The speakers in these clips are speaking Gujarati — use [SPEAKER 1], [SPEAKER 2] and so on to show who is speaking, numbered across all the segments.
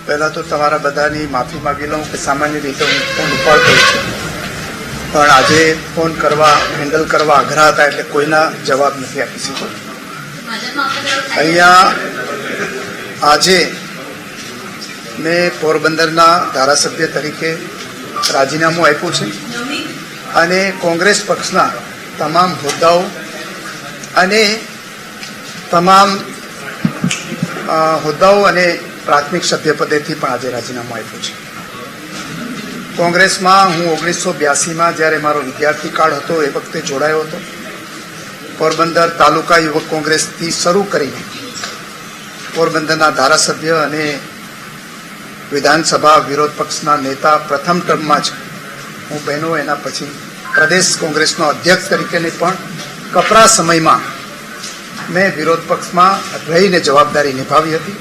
[SPEAKER 1] પહેલા તો તમારા બધાની માફી માંગી લઉં કે સામાન્ય રીતે હું ફોન ઉપાડતો છું, પણ આજે ફોન કરવા હેન્ડલ કરવા અઘરા હતા એટલે કોઈના જવાબ નથી આપી શક્યો. અહીંયા આજે મેં પોરબંદરના ધારાસભ્ય તરીકે રાજીનામું આપ્યું છે અને કોંગ્રેસ પક્ષના તમામ હોદ્દાઓ અને તમામ હોદ્દાઓ અને પ્રાથમિક સભ્યપદેથી પણ આજે રાજીનામું આપ્યું છે. કોંગ્રેસમાં હું 1982માં જ્યારે મારો વિદ્યાર્થી કાળ હતો એ વખતે જોડાયો હતો. પોરબંદર તાલુકા યુવક કોંગ્રેસથી શરૂ કરીને પોરબંદરના ધારાસભ્ય અને વિધાનસભા વિરોધ પક્ષના નેતા પ્રથમ ટર્મમાં જ હું બહેનો, એના પછી પ્રદેશ કોંગ્રેસનો અધ્યક્ષ તરીકેની પણ કપરા સમયમાં મેં વિરોધ પક્ષમાં રહીને જવાબદારી નિભાવી હતી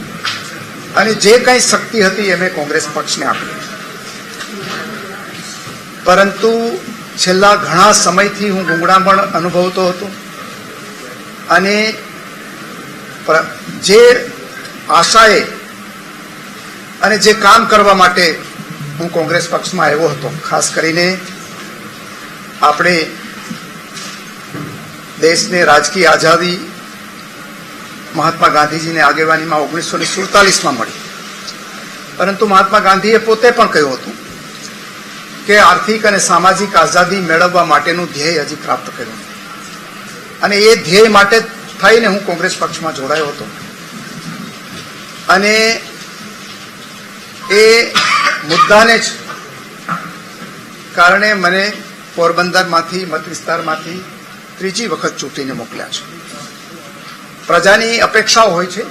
[SPEAKER 1] અને જે કંઈ શક્તિ હતી એ મેં કોંગ્રેસ પક્ષને આપી. પરંતુ છેલ્લા ઘણા સમયથી હું ગૂંગળામણ અનુભવતો હતો અને જે આશાએ અને જે કામ કરવા માટે હું કોંગ્રેસ પક્ષમાં આવ્યો હતો, ખાસ કરીને આપણે દેશને રાજકીય આઝાદી મહાત્મા ગાંધીજીની આગેવાનીમાં 1947માં મળી. પરંતુ મહાત્મા ગાંધીએ પોતે પણ કહ્યું હતું કે આર્થિક અને સામાજિક આઝાદી મેળવવા માટેનું ધ્યેય હજી પ્રાપ્ત કર્યું અને એ ધ્યેય માટે થઈને હું કોંગ્રેસ પક્ષમાં જોડાયો હતો. અને એ મુદ્દાને જ કારણે મને પોરબંદરમાંથી મત વિસ્તારમાંથી ત્રીજી વખત ચૂંટીને મોકલ્યા છે. પ્રજાની અપેક્ષાઓ હોય છે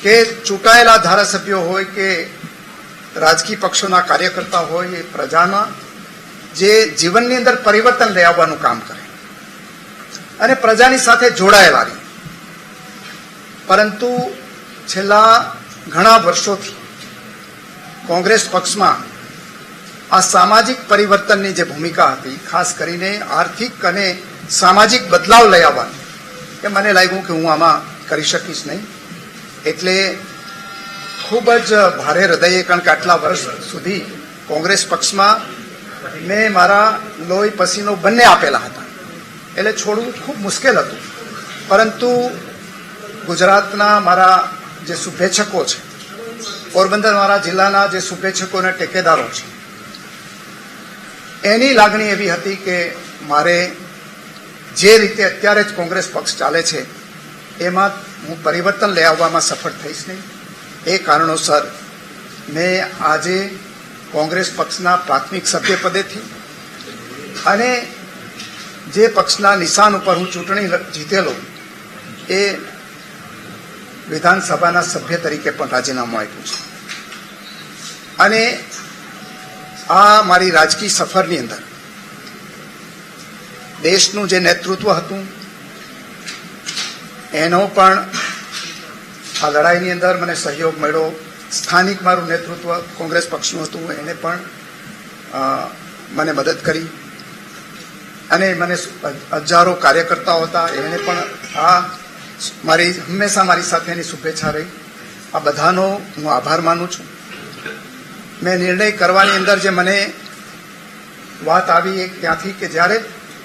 [SPEAKER 1] કે ચૂંટાયેલા ધારાસભ્યો હોય કે રાજકીય પક્ષોના કાર્યકર્તા હોય, એ પ્રજાના જે જીવનની અંદર પરિવર્તન લઈ આવવાનું કામ કરે અને પ્રજાની સાથે જોડાયેલા રહે. પરંતુ છેલ્લા ઘણા વર્ષોથી કોંગ્રેસ પક્ષમાં આ સામાજિક પરિવર્તનની જે ભૂમિકા હતી, ખાસ કરીને આર્થિક અને સામાજિક બદલાવ લઈ આવવાની, કે મને લાગ્યું કે હું આમાં કરી શકીશ નહીં. એટલે ખૂબ જ ભારે હૃદયે, કારણ કે આટલા વર્ષ સુધી કોંગ્રેસ પક્ષમાં મેં મારા લોહી પસીનો બંને આપેલા હતા, એટલે છોડવું ખૂબ મુશ્કેલ હતું. પરંતુ ગુજરાતના મારા જે શુભેચ્છકો છે, પોરબંદર મારા જિલ્લાના જે શુભેચ્છકો અને ટેકેદારો છે, એની લાગણી એવી હતી કે મારે જે રીતે અત્યારે જ કોંગ્રેસ પક્ષ ચાલે છે એમાં હું પરિવર્તન લઈ આવવામાં સફળ થઈશ નહીં. એ કારણોસર મેં આજે કોંગ્રેસ પક્ષના પ્રાથમિક સભ્યપદેથી અને જે પક્ષના નિશાન ઉપર હું ચૂંટણી જીતેલો એ વિધાનસભાના સભ્ય તરીકે પણ રાજીનામું આપ્યું છે. અને આ મારી રાજકીય સફરની અંદર દેશનું જે નેતૃત્વ હતું એનો પણ આ લડાઈની અંદર મને સહયોગ મળ્યો. સ્થાનિક મારું નેતૃત્વ કોંગ્રેસ પક્ષનું હતું, એને પણ મને મદદ કરી અને મને હજારો કાર્યકર્તાઓ હતા, એને પણ આ મારી હંમેશા મારી સાથેની શુભેચ્છા રહી. આ બધાનો હું આભાર માનું છું. મેં નિર્ણય કરવાની અંદર જે મને વાત આવી એક ત્યાંથી કે જ્યારે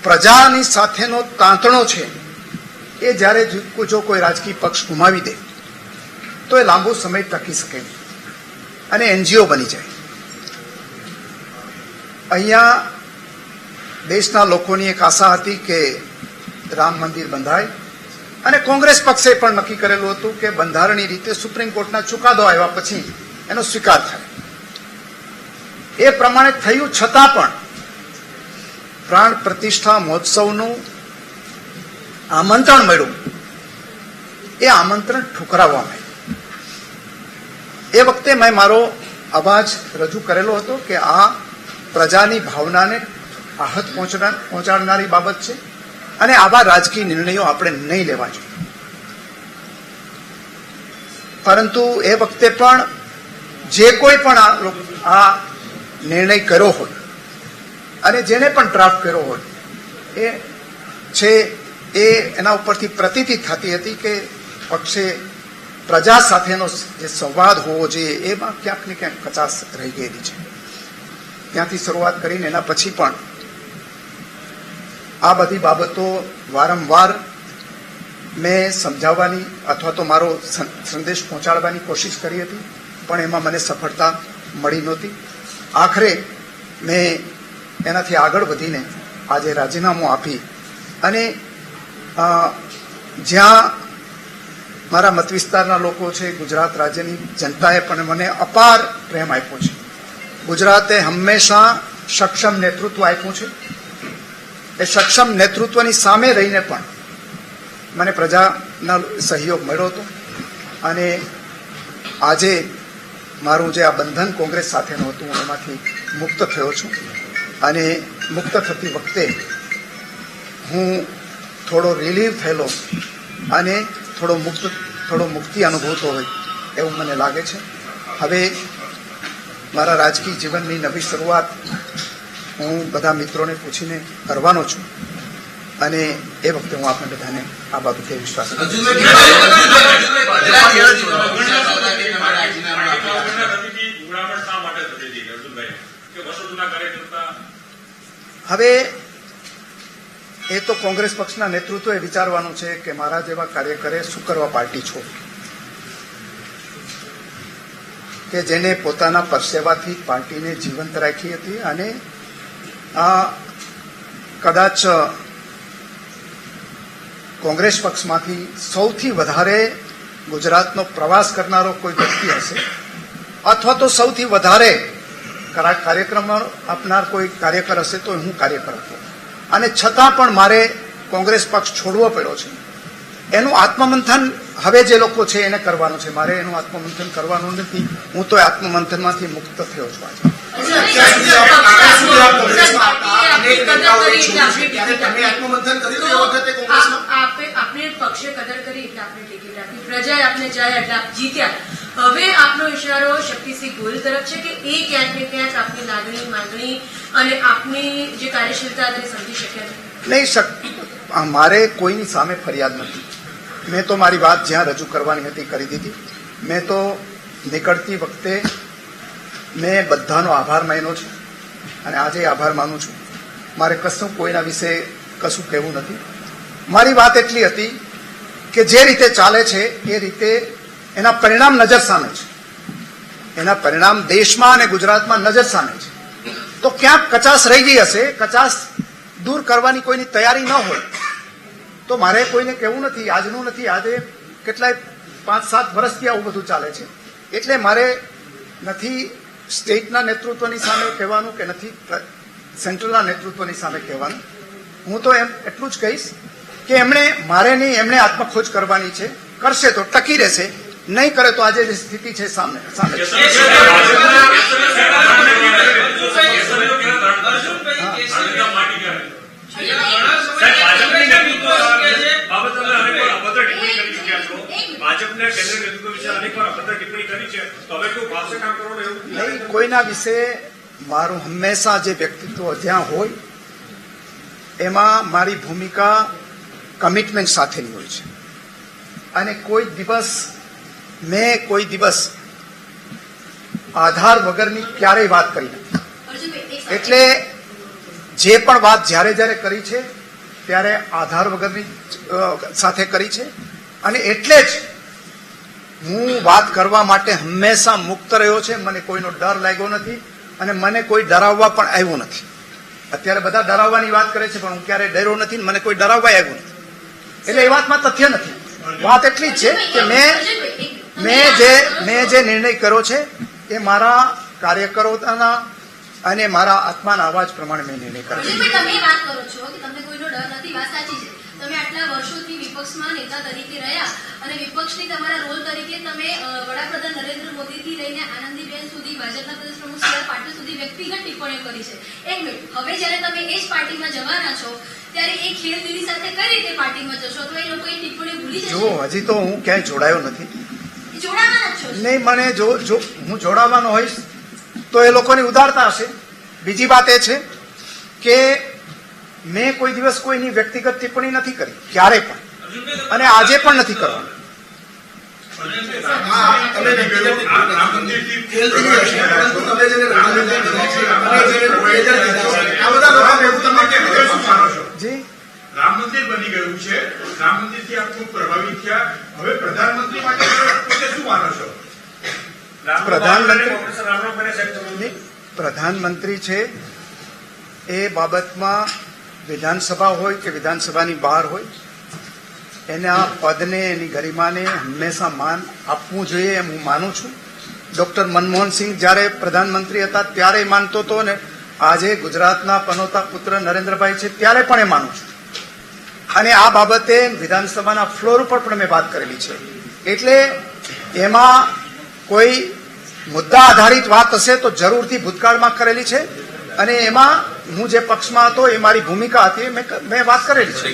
[SPEAKER 1] પ્રજાની સાથેનો તાંતણો છે એ જ્યારે જો કોઈ રાજકીય પક્ષ ગુમાવી દે તો એ લાંબો સમય ટકી શકે નહીં અને એનજીઓ બની જાય. અહીંયા દેશના લોકોની એક આશા હતી કે રામ મંદિર બંધાય અને કોંગ્રેસ પક્ષે પણ નક્કી કરેલું હતું કે બંધારણીય રીતે સુપ્રીમ કોર્ટના ચુકાદો આવ્યા પછી એનો સ્વીકાર થાય. એ પ્રમાણે થયું, છતાં પણ પ્રાણ પ્રતિષ્ઠા મહોત્સવનું આમંત્રણ મળ્યું, એ આમંત્રણ ઠુકરાવવામાં આવ્યું. એ વખતે મેં મારો અવાજ રજૂ કરેલો હતો કે આ પ્રજાની ભાવનાને આહત પહોંચાડનારી બાબત છે અને આવા રાજકીય નિર્ણયો આપણે નહીં લેવા જોઈએ. પરંતુ એ વખતે પણ જે કોઈ પણ આ નિર્ણય કર્યો હોય અને જેને પણ ડ્રાફ્ટ કર્યો હોય એ છે એ એના ઉપરથી પ્રતીતિ થતી હતી કે પક્ષે પ્રજા સાથેનો જે સંવાદ હોવો જોઈએ એમાં ક્યાંક ને ક્યાંક કચાશ રહી ગયેલી છે. ત્યાંથી શરૂઆત કરીને એના પછી પણ આ બધી બાબતો વારંવાર મેં સમજાવવાની અથવા તો મારો સંદેશ પહોંચાડવાની કોશિશ કરી હતી, પણ એમાં મને સફળતા મળી નહોતી. આખરે મેં એનાથી આગળ વધીને આજે રાજીનામું આપી અને જ્યાં મારા મત વિસ્તારના લોકો છે, ગુજરાત રાજ્યની જનતાએ પણ મને અપાર પ્રેમ આપ્યો છે. ગુજરાતે હંમેશા સક્ષમ નેતૃત્વ આપ્યું છે. એ સક્ષમ નેતૃત્વની સામે રહીને પણ મને પ્રજાનો સહયોગ મળ્યો હતો અને આજે મારું જે આ બંધન કોંગ્રેસ સાથેનું હતું એમાંથી મુક્ત થયો છું અને મુક્ત થતી વખતે હું થોડો રિલીવ થયેલો અને થોડો મુક્તિ અનુભવતો હોય એવું મને લાગે છે. હવે મારા રાજકીય જીવનની નવી શરૂઆત હું બધા મિત્રોને પૂછીને કરવાનો છું અને એ વખતે હું આપણે બધાને આ બાબતે વિશ્વાસ કરું છું. હવે એ તો કોંગ્રેસ પક્ષના નેતૃત્વએ વિચારવાનું છે કે મારા જેવા કાર્યકરે શું કરવા પાર્ટી છોડી, કે જેને પોતાના પરસેવાથી પાર્ટીને જીવંત રાખી હતી અને આ કદાચ કોંગ્રેસ પક્ષમાંથી સૌથી વધારે ગુજરાતનો પ્રવાસ કરનારો કોઈ વ્યક્તિ હશે અથવા તો સૌથી વધારે કાર્યક્રમ આપનાર કોઈ કાર્યકર હશે તો હું કાર્યકર હતો અને છતાં પણ મારે કોંગ્રેસ પક્ષ છોડવો પડ્યો છે. એનું આત્મમંથન હવે જે લોકો છે એને કરવાનું છે, મારે એનું આત્મમંથન કરવાનું નથી. હું તો આત્મમંથનમાંથી મુક્ત થયો છું.
[SPEAKER 2] પ્રજાએ આપને ચાહ્યા એટલે આપ જીત્યા. હવે આપનો ઇશારો શક્તિસિંહ ગોહિલ તરફ છે કે એ ક્યાંક ને ક્યાંક આપની લાગણી માંગણી અને આપની જે કાર્યશીલતા તેને સમજી શક્યા
[SPEAKER 1] નહીં. મારે કોઈની સામે ફરિયાદ નથી. મેં તો મારી વાત જ્યાં રજૂ કરવાની હતી કરી દીધી. મેં તો નીકળતી વખતે મેં બધાનો આભાર માન્યો છે અને આજે આભાર માનું છું. મારે કશું કોઈના વિશે કશું કહેવું નથી. મારી વાત એટલી હતી કે જે રીતે ચાલે છે એ રીતે એના પરિણામ નજર સામે છે. એના પરિણામ દેશમાં અને ગુજરાતમાં નજર સામે છે. તો ક્યાંક કચાશ રહી ગઈ હશે, કચાશ દૂર કરવાની કોઈની તૈયારી ન હોય તો મારે કોઈને કહેવું નથી. આજનું નથી, આજે કેટલાય 5-7 વર્ષથી આવું બધું ચાલે છે. એટલે મારે નથી સ્ટેટના નેતૃત્વની સામે કહેવાનું કે નથી સેન્ટ્રલના નેતૃત્વની સામે કહેવાનું. હું તો એમ એટલું જ કહીશ કે મારે નહીં, એમણે આત્મખોજ કરવાની છે. કરશે તો ટકી રહેશે, નહીં કરે તો આજે જે સ્થિતિ છે સામે કોઈના વિશે મારું હંમેશા જે વ્યક્તિત્વ જ્યાં હોય એમાં મારી ભૂમિકા કમિટમેન્ટ સાથેની હોય છે અને કોઈ દિવસ આધાર વગરની ક્યારેય વાત કરી નથી. એટલે જે પણ વાત જ્યારે કરી છે ત્યારે આધાર વગરની સાથે કરી છે અને એટલે જ હું વાત કરવા માટે હંમેશા મુક્ત રહ્યો છે. મને કોઈનો ડર લાગ્યો નથી અને મને કોઈ ડરાવવા પણ આવ્યું નથી. અત્યારે બધા ડરાવવાની વાત કરે છે પણ હું ક્યારેય ડર્યો નથી, મને કોઈ ડરાવવા આવ્યું નથી. એટલે એ વાતમાં તથ્ય નથી. વાત એટલી જ છે કે મેં જે નિર્ણય કર્યો છે એ મારા કાર્યકરોના અને મારા આત્માના અવાજ પ્રમાણે મેં નિર્ણય કર્યો.
[SPEAKER 3] તમે વાત કરો છો કે તમને કોઈનો ડર નથી, વાત સાચી છે. તમે આટલા વર્ષોથી વિપક્ષમાં નેતા તરીકે રહ્યા અને વિપક્ષની તમારા રોલ તરીકે તમે વડાપ્રધાન નરેન્દ્ર મોદીથી લઈને આનંદીબેન સુધી, ભાજપના પ્રદેશ પ્રમુખ સી આર પાટીલ સુધી વ્યક્તિગત ટિપ્પણીઓ કરી છે. એક મિનિટ, હવે જયારે તમે એ જ પાર્ટીમાં જવાના છો ત્યારે એ ખેલદિલી સાથે કઈ રીતે પાર્ટીમાં જશો? તો એ લોકો એ ટિપ્પણી ભૂલી જશે.
[SPEAKER 1] જો હજી તો હું ક્યાંય જોડાયો નથી.
[SPEAKER 3] જોડાવાના જ છો
[SPEAKER 1] નહીં. મને જો હું જોડાવાનો હોઈશ તો એ લોકોની ઉદારતા હશે. બીજી વાત એ છે કે મેં કોઈ દિવસ કોઈની વ્યક્તિગત ટિપ્પણી નથી કરી, ક્યારે પણ, અને આજે પણ નથી કરવાની. જી,
[SPEAKER 4] રામ મંદિર બની ગયું છે, રામ મંદિર થી આપ ખૂબ પ્રભાવિત થયા, હવે પ્રધાનમંત્રી માટે પોતે શું માનો છો?
[SPEAKER 1] પ્રધાનમંત્રી છે એ બાબતમાં વિધાનસભા હોય કે વિધાનસભાની બહાર હોય, એના પદને, એની ગરિમાને હંમેશા માન આપવું જોઈએ એમ હું માનું છું. ડોક્ટર મનમોહન સિંહ જ્યારે પ્રધાનમંત્રી હતા ત્યારે માનતો હતો, ને આજે ગુજરાતના પનોતા પુત્ર નરેન્દ્રભાઈ છે ત્યારે પણ એ માનું છું. અને આ બાબતે વિધાનસભાના ફ્લોર ઉપર પણ મેં વાત કરેલી છે. એટલે એમાં કોઈ મુદ્દા આધારિત વાત હશે તો જરૂરથી ભૂતકાળમાં કરેલી છે, અને એમાં હું જે પક્ષમાં હતો એ મારી ભૂમિકા હતી, મેં વાત કરેલી છે.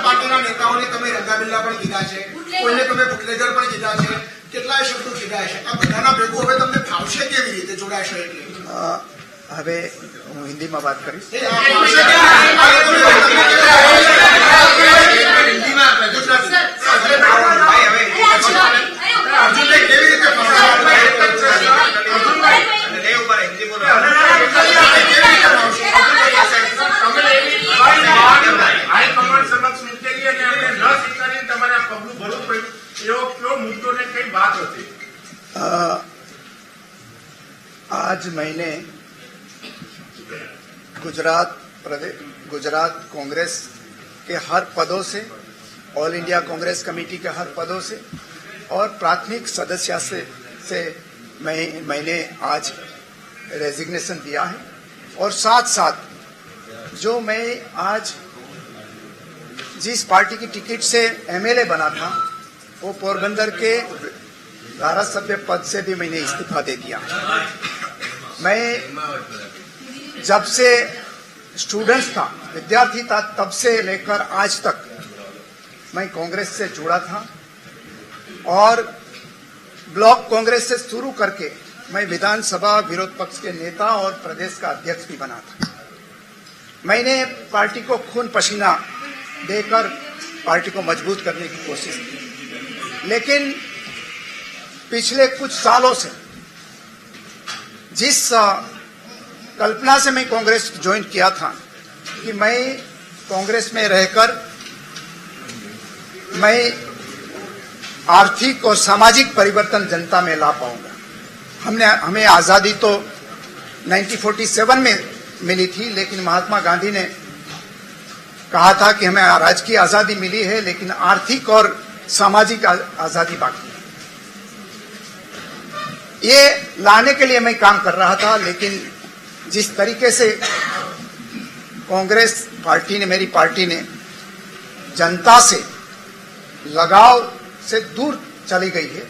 [SPEAKER 5] પાર્ટીના નેતાઓને તમે રંગાબિલ્લા પણ કીધા છે, કોઈને તમે બુટલેગર પણ કીધા છે, કેટલાય શબ્દો કીધા છે. આ બધાના ભેગું હવે તમને ફાવશે કેવી રીતે જોડાશો? એટલે
[SPEAKER 1] હવે હું હિન્દીમાં વાત કરીશ.
[SPEAKER 4] હાઈકમાન્ડ સમક્ષ મૂકેલી અને આપણે ન સ્વીકારીને તમારે આ પગલું ભરવું પડ્યું, એવો કયો મુદ્દો ને કઈ વાત હતી?
[SPEAKER 1] आज महीने गुजरात कांग्रेस के हर पदों से, ऑल इंडिया कांग्रेस कमेटी के हर पदों से और प्राथमिक सदस्य से मैंने आज रेजिग्नेशन दिया है. और साथ साथ जो मैं आज जिस पार्टी की टिकट से एमएलए बना था, वो पोरबंदर के धारासभ्य पद से भी मैंने इस्तीफा दे दिया. मैं जब से स्टूडेंट्स था, विद्यार्थी था, तब से लेकर आज तक मैं कांग्रेस से जुड़ा था, और ब्लॉक कांग्रेस से शुरू करके मैं विधानसभा विरोध पक्ष के नेता और प्रदेश का अध्यक्ष भी बना था. मैंने पार्टी को खून पसीना देकर पार्टी को मजबूत करने की कोशिश की, लेकिन पिछले कुछ सालों से जिस कल्पना से मैं कांग्रेस ज्वाइन किया था कि मैं कांग्रेस में रहकर मैं आर्थिक और सामाजिक परिवर्तन जनता में ला पाऊंगा. हमें आजादी तो 1947 में मिली थी, लेकिन महात्मा गांधी ने कहा था कि हमें राजकीय आजादी मिली है, लेकिन आर्थिक और सामाजिक आजादी बाकी है. ये लाने के लिए मैं काम कर रहा था, लेकिन जिस तरीके से कांग्रेस पार्टी ने, मेरी पार्टी ने जनता से लगाव से दूर चली गई है,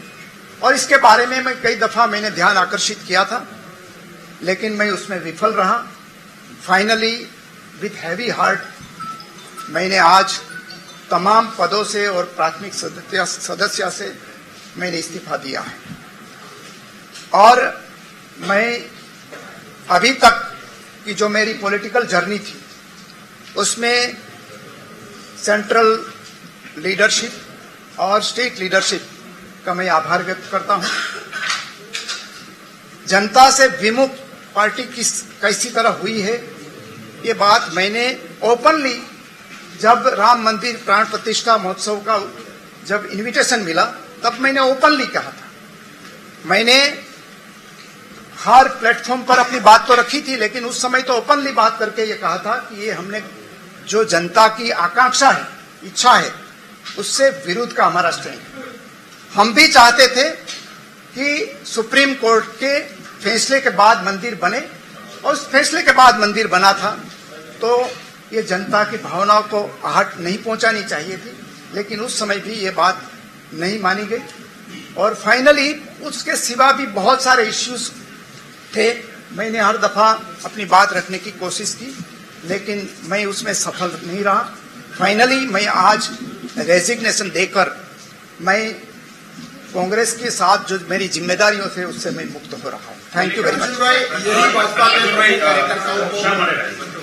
[SPEAKER 1] और इसके बारे में मैं कई दफा मैंने ध्यान आकर्षित किया था, लेकिन मैं उसमें विफल रहा. फाइनली विथ हैवी हार्ट मैंने आज तमाम पदों से और प्राथमिक सदस्य से मैंने इस्तीफा दिया है. और मैं अभी तक की जो मेरी पॉलिटिकल जर्नी थी, उसमें सेंट्रल लीडरशिप और स्टेट लीडरशिप का मैं आभार व्यक्त करता हूं. जनता से विमुख पार्टी कैसी तरह हुई है, ये बात मैंने ओपनली, जब राम मंदिर प्राण प्रतिष्ठा महोत्सव का जब इनविटेशन मिला, तब मैंने ओपनली कहा था. मैंने हर प्लेटफॉर्म पर अपनी बात तो रखी थी, लेकिन उस समय तो ओपनली बात करके ये कहा था कि ये हमने जो जनता की आकांक्षा है, इच्छा है, उससे विरुद्ध का हमारा स्टैंड. हम भी चाहते थे कि सुप्रीम कोर्ट के फैसले के बाद मंदिर बने, और उस फैसले के बाद मंदिर बना था, तो ये जनता की भावनाओं को आहट नहीं पहुंचानी चाहिए थी, लेकिन उस समय भी ये बात नहीं मानी गई. और फाइनली उसके सिवा भी बहुत सारे इश्यूज थे, मैंने हर दफा अपनी बात रखने की कोशिश की, लेकिन मैं उसमें सफल नहीं रहा. फाइनली मैं आज रेजिग्नेशन देकर मैं कांग्रेस के साथ जो मेरी जिम्मेदारियों थे उससे मैं मुक्त हो रहा हूँ। Thank you very much.
[SPEAKER 5] Arjunbhai, यही भाजपा के प्रमुख कार्यकर्ताओं को
[SPEAKER 4] શા માટે રાજીનામું?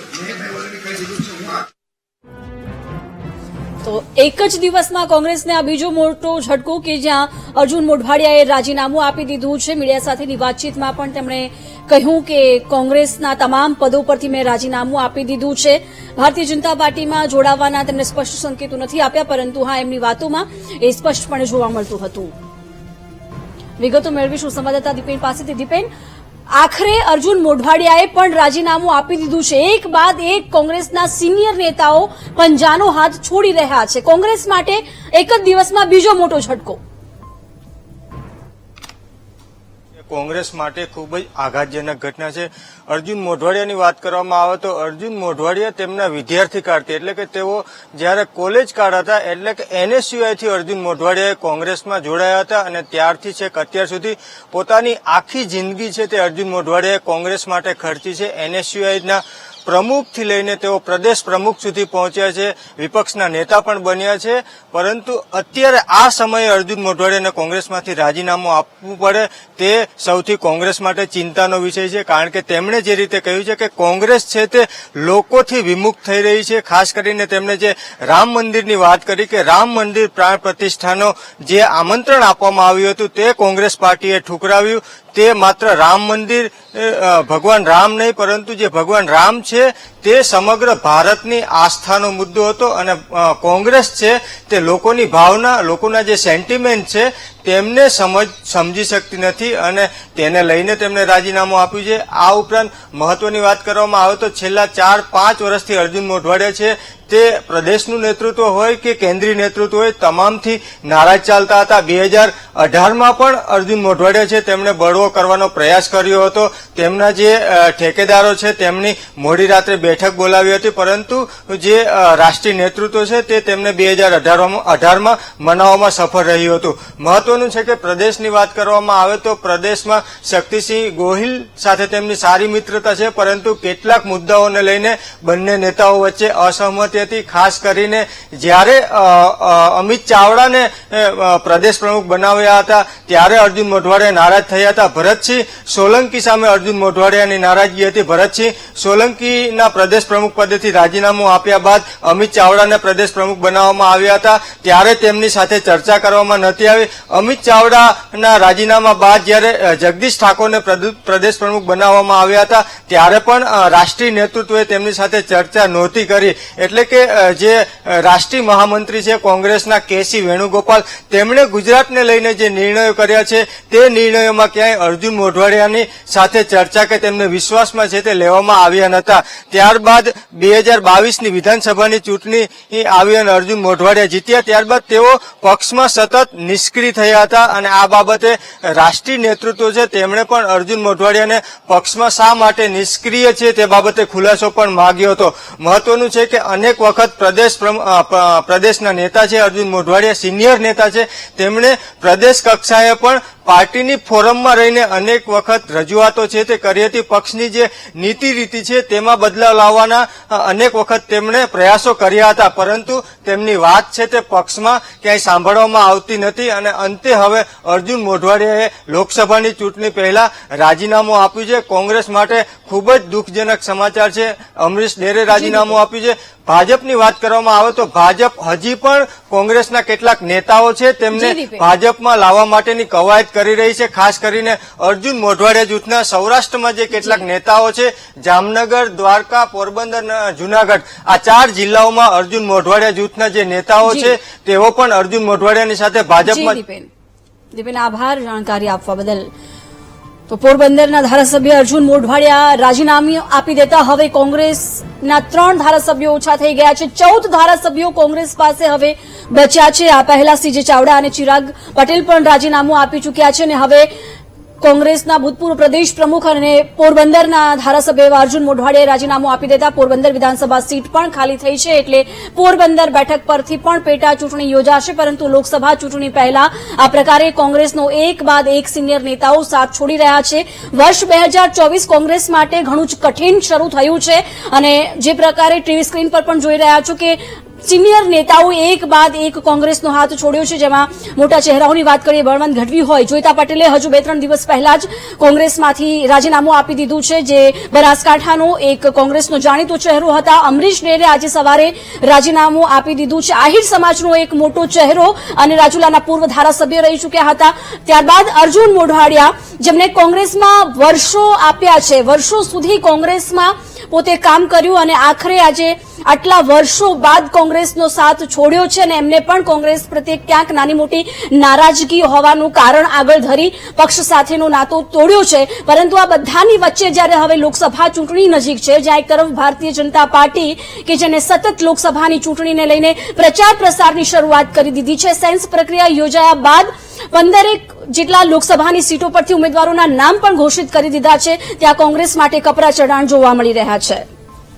[SPEAKER 6] તો એક જ દિવસમાં કોંગ્રેસને આ બીજો મોટો ઝટકો કે જ્યાં અર્જુન મોઢવાડિયાએ રાજીનામું આપી દીધું છે। મીડિયા સાથેની વાતચીતમાં પણ તેમણે કહ્યું કે કોંગ્રેસના તમામ પદો પરથી મેં રાજીનામું આપી દીધું છે। ભારતીય જનતા પાર્ટીમાં જોડાવાના તેમણે સ્પષ્ટ સંકેતો નથી આપ્યા, પરંતુ હા, એમની વાતોમાં એ સ્પષ્ટપણે જોવા મળતું હતું। વિગતો મેળવીશું સંવાદદાતા દીપેન પાસેથી। દીપેન, આખરે અર્જુન મોઢવાડિયાએ પણ રાજીનામું આપી દીધું છે। એક બાદ એક કોંગ્રેસના સિનિયર નેતાઓ પંજાનો હાથ છોડી રહ્યા છે। કોંગ્રેસ માટે એક જ દિવસમાં બીજો મોટો ઝટકો।
[SPEAKER 7] કોંગ્રેસ માટે ખૂબ જ આઘાતજનક ઘટના છે। અર્જુન મોઢવાડિયાની વાત કરવામાં આવે તો અર્જુન મોઢવાડિયા તેમના વિદ્યાર્થી કાળથી, એટલે કે તેઓ જ્યારે કોલેજ કાળ હતા, એટલે કે NSUI થી અર્જુન મોઢવાડિયાએ કોંગ્રેસમાં જોડાયા હતા અને ત્યારથી છેક અત્યાર સુધી પોતાની આખી જિંદગી છે તે અર્જુન મોઢવાડિયાએ કોંગ્રેસ માટે ખર્ચી છે। NSUIના પ્રમુખથી લઈને તેઓ પ્રદેશ પ્રમુખ સુધી પહોંચ્યા છે, વિપક્ષના નેતા પણ બન્યા છે। પરંતુ અત્યારે આ સમયે અર્જુન મોઢવાડિયાને કોંગ્રેસમાંથી રાજીનામું આપવું પડે તે સૌથી કોંગ્રેસ માટે ચિંતાનો વિષય છે। કારણ કે તેમણે જે રીતે કહ્યું છે કે કોંગ્રેસ છે તે લોકોથી વિમુખ થઈ રહી છે। ખાસ કરીને તેમણે જે રામ મંદિરની વાત કરી કે રામ મંદિર પ્રાણ પ્રતિષ્ઠાનો જે આમંત્રણ આપવામાં આવ્યું હતું તે કોંગ્રેસ પાર્ટીએ ઠુકરાવ્યું। તે માત્ર રામ મંદિર ભગવાન રામ નહીં, પરંતુ જે ભગવાન રામ છે તે સમગ્ર ભારતની આસ્થાનો મુદ્દો હતો અને કોંગ્રેસ છે તે લોકોની ભાવના, લોકોના જે સેન્ટિમેન્ટ છે તેમને સમજી શકતી નથી અને તેને લઈને તેમણે રાજીનામું આપ્યું છે। આ ઉપરાંત મહત્વની વાત કરવામાં આવે તો છેલ્લા 4-5 વર્ષથી અર્જુન મોઢવાડિયા છે તે પ્રદેશનું નેતૃત્વ હોય કે કેન્દ્રીય નેતૃત્વ હોય તમામથી નારાજ ચાલતા હતા। 2018માં પણ અર્જુન મોઢવાડિયા છે તેમણે બળવો કરવાનો પ્રયાસ કર્યો હતો। તેમના જે ઠેકેદારો છે તેમની મોડી રાત્રે બેઠક બોલાવી હતી, પરંતુ જે રાષ્ટ્રીય નેતૃત્વ છે તે તેમને 2018માં મનાવવામાં સફળ રહ્યું હતું। મહત્વનું છે કે પ્રદેશની વાત કરવામાં આવે તો પ્રદેશમાં શક્તિસિંહ ગોહિલ સાથે તેમની સારી મિત્રતા છે, પરંતુ કેટલાક મુદ્દાઓને લઈને બંને નેતાઓ વચ્ચે અસહમતિ હતી। ખાસ કરીને જ્યારે અમિત ચાવડાને પ્રદેશ પ્રમુખ બનાવ્યા હતા ત્યારે અર્જુન મોઢવાડિયા નારાજ થયા હતા। ભરતસિંહ સોલંકી સામે અર્જુન મોઢવાડિયાની નારાજગી હતી। ભરતસિંહ સોલંકીના પ્રદેશ પ્રમુખ પદેથી રાજીનામું આપ્યા બાદ અમિત ચાવડાને પ્રદેશ પ્રમુખ બનાવવામાં આવ્યા હતા ત્યારે તેમની સાથે ચર્ચા કરવામાં નથી આવી। અમિત ચાવડાના રાજીનામા બાદ જ્યારે જગદીશ ઠાકોરને પ્રદેશ પ્રમુખ બનાવવામાં આવ્યા હતા ત્યારે પણ રાષ્ટ્રીય નેતૃત્વએ તેમની સાથે ચર્ચા નહોતી કરી। એટલે કે જે રાષ્ટ્રીય મહામંત્રી છે કોંગ્રેસના KC વેણુગોપાલ, તેમણે ગુજરાતને લઈને જે નિર્ણયો કર્યા છે તે નિર્ણયોમાં ક્યાંય અર્જુન મોઢવાડિયાની સાથે ચર્ચા કે તેમને વિશ્વાસમાં છે તે લેવામાં આવ્યા નહોતા। ત્યારબાદ 2022ની વિધાનસભાની ચૂંટણી આવી અને અર્જુન મોઢવાડિયા જીત્યા, ત્યારબાદ તેઓ પક્ષમાં સતત નિષ્ક્રિય થયા હતા અને આ બાબતે રાષ્ટ્રીય નેતૃત્વ છે તેમણે પણ અર્જુન મોઢવાડિયાને પક્ષમાં શા માટે નિષ્ક્રિય છે તે બાબતે ખુલાસો પણ માંગ્યો હતો। મહત્વનું છે કે અનેક વખત પ્રદેશના નેતા છે અર્જુન મોઢવાડિયા સિનિયર નેતા છે, તેમણે પ્રદેશ કક્ષાએ પણ પાર્ટીની ફોરમમાં રહીને અનેક વખત રજૂઆતો છે તે કરી હતી। પક્ષની જે નીતિ રીતિ છે તેમાં બદલાવ લાવવાના અનેક વખત તેમણે પ્રયાસો કર્યા હતા, પરંતુ તેમની વાત છે તે પક્ષમાં ક્યાંય સાંભળવામાં આવતી નથી અને અંતે હવે અર્જુન મોઢવાડિયાએ લોકસભાની ચૂંટણી પહેલા રાજીનામું આપ્યું છે। કોંગ્રેસ માટે ખૂબ જ દુઃખજનક સમાચાર છે। અમરીશ ડેરે રાજીનામું આપ્યું છે। ભાજપની વાત કરવામાં આવે તો ભાજપ હજી પણ કોંગ્રેસના કેટલાક નેતાઓ છે તેમને ભાજપમાં લાવવા માટેની કવાયત કરી રહી છે। ખાસ કરીને અર્જુન મોઢવાડિયા જૂથના સૌરાષ્ટ્રમાં જે કેટલાક નેતાઓ છે, જામનગર, દ્વારકા, પોરબંદર, જુનાગઢ, આ 4 જિલ્લાઓમાં અર્જુન મોઢવાડિયા જૂથના જે નેતાઓ છે તેઓ પણ અર્જુન મોઢવાડિયાની સાથે ભાજપમાં।
[SPEAKER 6] દીપેન, આભાર જાણકારી આપવા બદલ। તો પોરબંદરના ધારાસભ્ય અર્જુન મોઢવાડિયા રાજીનામું આપી દેતા હવે કોંગ્રેસના 3 ધારાસભ્યો ઓછા થઈ ગયા છે। 14 ધારાસભ્યો કોંગ્રેસ પાસે હવે બચ્યા છે। આ પહેલા CJ ચાવડા અને ચિરાગ પટેલ પણ રાજીનામું આપી ચૂક્યા છે અને હવે કોંગ્રેસના ભૂતપૂર્વ પ્રદેશ પ્રમુખ અને પોરબંદરના ધારાસભ્ય એવા અર્જુન મોઢવાડિયાએ રાજીનામું આપી દેતા પોરબંદર વિધાનસભા સીટ પણ ખાલી થઈ છે, એટલે પોરબંદર બેઠક પરથી પણ પેટા ચૂંટણી યોજાશે। પરંતુ લોકસભા ચૂંટણી પહેલા આ પ્રકારે કોંગ્રેસનો એક બાદ એક સિનિયર નેતાઓ સાથ છોડી રહ્યા છે। વર્ષ 2024 કોંગ્રેસ માટે ઘણું જ કઠિન શરૂ થયું છે અને જે પ્રકારે ટીવી સ્ક્રીન પર પણ જોઈ રહ્યા છો કે સિનિયર નેતાઓએ એક બાદ એક કોંગ્રેસનો હાથ છોડ્યો છે, જેમાં મોટા ચહેરાઓની વાત કરીએ, બળવંત ગઢવી હોય, જોઈતા પટેલે હજુ 2-3 દિવસ પહેલા જ કોંગ્રેસમાંથી રાજીનામું આપી દીધું છે, જે બનાસકાંઠાનો એક કોંગ્રેસનો જાણીતો ચહેરો હતા. અમરીશ ડેરે આજે સવારે રાજીનામું આપી દીધું છે. આહિર સમાજનો એક મોટો ચહેરો અને રાજુલાના પૂર્વ ધારાસભ્ય રહી ચૂક્યા હતા. ત્યારબાદ અર્જુન મોઢવાડિયા, જેમને કોંગ્રેસમાં વર્ષો આપ્યા છે, વર્ષો સુધી કોંગ્રેસમાં પોતે કામ કર્યું અને આખરે આજે આટલા વર્ષો બાદ કોંગ્રેસનો સાથ છોડ્યો છે અને એમને પણ કોંગ્રેસ પ્રત્યે ક્યાંક નાની મોટી નારાજગી હોવાનું કારણ આગળ ધરી પક્ષ સાથેનો નાતો તોડ્યો છે. પરંતુ આ બધાની વચ્ચે જ્યારે હવે લોકસભા ચૂંટણી નજીક છે, જ્યાં એક તરફ ભારતીય જનતા પાર્ટી કે જેને સતત લોકસભાની ચૂંટણીને લઈને પ્રચાર પ્રસારની શરૂઆત કરી દીધી છે, સેન્સ પ્રક્રિયા યોજાયા બાદ 15 જેટલા લોકસભાની સીટો પરથી ઉમેદવારોના નામ પણ ઘોષિત કરી દીધા છે, ત્યાં કોંગ્રેસ માટે કપરા ચઢાણ જોવા મળી રહ્યા છે.